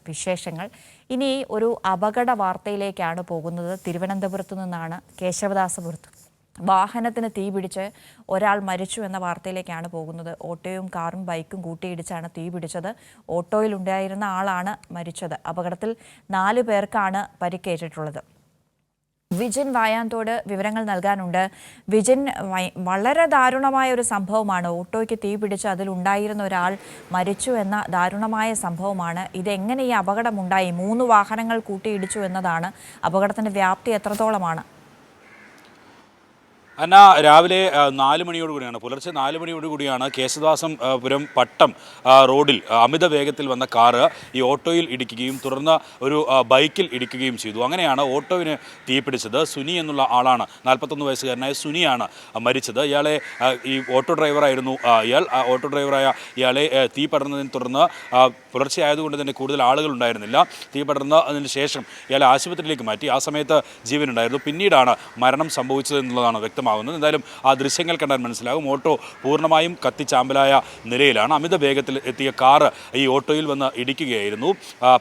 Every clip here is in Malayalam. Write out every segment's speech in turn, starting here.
വിശേഷങ്ങൾ ഇനി ഒരു അപകട വാർത്തയിലേക്കാണ് പോകുന്നത്. തിരുവനന്തപുരത്തു നിന്നാണ്. കേശവദാസപുരത്ത് വാഹനത്തിന് തീപിടിച്ച് ഒരാൾ മരിച്ചു എന്ന വാർത്തയിലേക്കാണ് പോകുന്നത്. ഓട്ടോയും കാറും ബൈക്കും കൂട്ടിയിടിച്ചാണ് തീപിടിച്ചത്. ഓട്ടോയിലുണ്ടായിരുന്ന ആളാണ് മരിച്ചത്. അപകടത്തിൽ 4 പേർക്കാണ് പരിക്കേറ്റിട്ടുള്ളത്. വിജിൻ വായാന്തോട് വിവരങ്ങൾ നൽകാനുണ്ട്. വിജിൻ, വളരെ ദാരുണമായ ഒരു സംഭവമാണ്. ഓട്ടോയ്ക്ക് തീ പിടിച്ച് അതിലുണ്ടായിരുന്ന ഒരാൾ മരിച്ചു എന്ന ദാരുണമായ സംഭവമാണ്. ഇതെങ്ങനെ ഈ അപകടമുണ്ടായി? 3 വാഹനങ്ങൾ കൂട്ടിയിടിച്ചു എന്നതാണ്. അപകടത്തിന്റെ വ്യാപ്തി എത്രത്തോളമാണ്? അന്ന രാവിലെ 4 മണിയോടുകൂടിയാണ്, പുലർച്ചെ 4 മണിയോടുകൂടിയാണ് കേശവദാസപുരം പട്ടം റോഡിൽ അമിത വേഗത്തിൽ വന്ന കാറ് ഈ ഓട്ടോയിൽ ഇടിക്കുകയും തുടർന്ന് ഒരു ബൈക്കിൽ ഇടിക്കുകയും ചെയ്തു. അങ്ങനെയാണ് ഓട്ടോവിന് തീപിടിച്ചത്. സുനി എന്നുള്ള ആളാണ്, 41 വയസ്സുകാരനായ സുനിയാണ് മരിച്ചത്. ഇയാളെ ഈ ഓട്ടോ ഡ്രൈവറായിരുന്നു ഓട്ടോ ഡ്രൈവറായ ഇയാളെ തീ പടർന്നതിനെ തുടർന്ന് പുലർച്ചെ ആയതുകൊണ്ട് തന്നെ കൂടുതൽ ആളുകൾ ഉണ്ടായിരുന്നില്ല. തീ പടർന്നതിന് ശേഷം ഇയാളെ ആശുപത്രിയിലേക്ക് മാറ്റി. ആ സമയത്ത് ജീവനുണ്ടായിരുന്നു. പിന്നീടാണ് മരണം സംഭവിച്ചത് എന്നുള്ളതാണ് വ്യക്തമാകുന്നത്. എന്തായാലും ആ ദൃശ്യങ്ങൾ കണ്ടാൽ മനസ്സിലാകും. ഓട്ടോ പൂർണ്ണമായും കത്തിച്ചാമ്പലായ നിലയിലാണ്. അമിത വേഗത്തിൽ എത്തിയ കാറ് ഈ ഓട്ടോയിൽ വന്ന് ഇടിക്കുകയായിരുന്നു.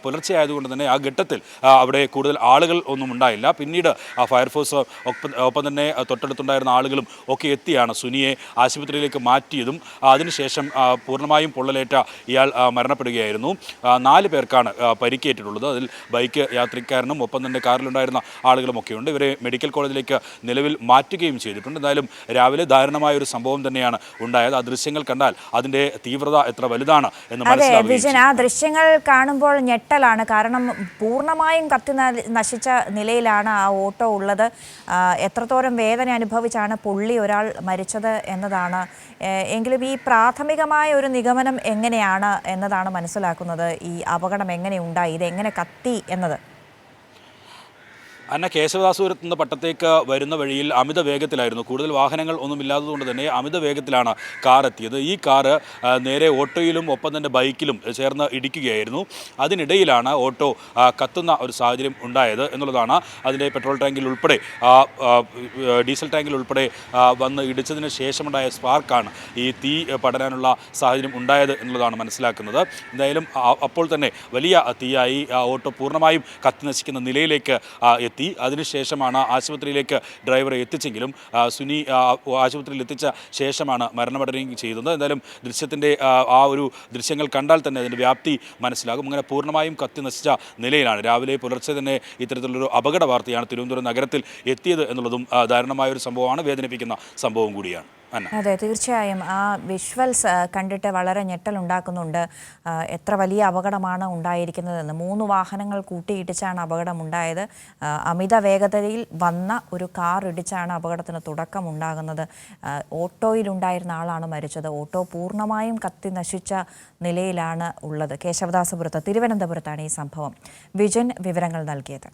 പുലർച്ചെ ആയതുകൊണ്ട് തന്നെ ആ ഘട്ടത്തിൽ അവിടെ കൂടുതൽ ആളുകൾ ഒന്നും ഉണ്ടായില്ല. പിന്നീട് ഫയർഫോഴ്സ് ഒപ്പം തന്നെ തൊട്ടടുത്തുണ്ടായിരുന്ന ആളുകളും ഒക്കെ എത്തിയാണ് സുനിയെ ആശുപത്രിയിലേക്ക് മാറ്റിയതും. അതിനുശേഷം പൂർണ്ണമായും പൊള്ളലേറ്റ ഇയാൾ മരണപ്പെടുകയായിരുന്നു. 4 പേർക്കാണ് പരിക്കേറ്റിട്ടുള്ളത്. അതിൽ ബൈക്ക് യാത്രക്കാരനും ഒപ്പം തന്നെ കാറിലുണ്ടായിരുന്ന ആളുകളുമൊക്കെയുണ്ട്. ഇവരെ മെഡിക്കൽ കോളേജിലേക്ക് നിലവിൽ മാറ്റുകയും ചെയ്തിട്ടുണ്ട്. എന്തായാലും രാവിലെ ദാരുണമായ ഒരു സംഭവം തന്നെയാണ് ഉണ്ടായത്. ആ ദൃശ്യങ്ങൾ കണ്ടാൽ അതിന്റെ തീവ്രത എത്ര വലുതാണ് എന്ന് മനസ്സിലാവും. ആ ദൃശ്യങ്ങൾ കാണുമ്പോൾ ഞെട്ടലാണ്. കാരണം പൂർണ്ണമായും കത്തി നശിച്ച നിലയിലാണ് ആ ഓട്ടോ ഉള്ളത്. എത്രത്തോളം വേദന അനുഭവിച്ചാണ് പൊള്ളി ഒരാൾ മരിച്ചത് എന്നതാണ്. എങ്കിലും ഈ പ്രാഥമികമായ ഒരു നിഗമനം എങ്ങനെയാണ് എന്നതാണ് മനസ്സിലാക്കുന്നത്. ഈ അപകടം എങ്ങനെ ഉണ്ടായി, ഇത് എങ്ങനെ കത്തി എന്നത്? അന്ന കേശവദാസപുരത്ത് നിന്ന് പട്ടത്തേക്ക് വരുന്ന വഴിയിൽ അമിത വേഗത്തിലായിരുന്നു. കൂടുതൽ വാഹനങ്ങൾ ഒന്നും ഇല്ലാത്തതുകൊണ്ട് തന്നെ അമിത വേഗത്തിലാണ് കാർ എത്തിയത്. ഈ കാറ് നേരെ ഓട്ടോയിലും ഒപ്പം തന്നെ ബൈക്കിലും ചേർന്ന് ഇടിക്കുകയായിരുന്നു. അതിനിടയിലാണ് ഓട്ടോ കത്തുന്ന ഒരു സാഹചര്യം ഉണ്ടായത് എന്നുള്ളതാണ്. അതിൻ്റെ പെട്രോൾ ടാങ്കിൽ ഉൾപ്പെടെ ഡീസൽ ടാങ്കിൽ ഉൾപ്പെടെ വന്ന് ഇടിച്ചതിന് ശേഷമുണ്ടായ സ്പാർക്കാണ് ഈ തീ പടരാനുള്ള സാഹചര്യം ഉണ്ടായത് എന്നുള്ളതാണ് മനസ്സിലാക്കുന്നത്. എന്തായാലും അപ്പോൾ തന്നെ വലിയ തീയായി. ഓട്ടോ പൂർണ്ണമായും കത്തി നശിക്കുന്ന നിലയിലേക്ക് എത്തി. അതിനുശേഷമാണ് ആശുപത്രിയിലേക്ക് ഡ്രൈവറെ എത്തിച്ചെങ്കിലും സുനി ആശുപത്രിയിൽ എത്തിച്ച ശേഷമാണ് മരണമടയുകയും ചെയ്തത്. എന്തായാലും ദൃശ്യത്തിൻ്റെ ആ ഒരു ദൃശ്യങ്ങൾ കണ്ടാൽ തന്നെ അതിൻ്റെ വ്യാപ്തി മനസ്സിലാകും. അങ്ങനെ പൂർണ്ണമായും കത്തി നശിച്ച നിലയിലാണ്. രാവിലെ പുലർച്ചെ തന്നെ ഇത്തരത്തിലുള്ളൊരു അപകട വാർത്തയാണ് തിരുവനന്തപുരം നഗരത്തിൽ എത്തിയത് എന്നുള്ളതും ദാരുണമായൊരു സംഭവമാണ്, വേദനിപ്പിക്കുന്ന സംഭവം കൂടിയാണ്. അതെ, തീർച്ചയായും ആ വിഷ്വൽസ് കണ്ടിട്ട് വളരെ ഞെട്ടലുണ്ടാക്കുന്നുണ്ട്. എത്ര വലിയ അപകടമാണ് ഉണ്ടായിരിക്കുന്നതെന്ന്. 3 വാഹനങ്ങൾ കൂട്ടിയിടിച്ചാണ് അപകടമുണ്ടായത്. അമിത വേഗതയിൽ വന്ന ഒരു കാർ ഇടിച്ചാണ് അപകടത്തിന് തുടക്കമുണ്ടാകുന്നത്. ഓട്ടോയിലുണ്ടായിരുന്ന ആളാണ് മരിച്ചത്. ഓട്ടോ പൂർണ്ണമായും കത്തി നശിച്ച നിലയിലാണ് ഉള്ളത്. കേശവദാസപുരത്ത്, തിരുവനന്തപുരത്താണ് ഈ സംഭവം. വിജൻ വിവരങ്ങൾ നൽകിയത്.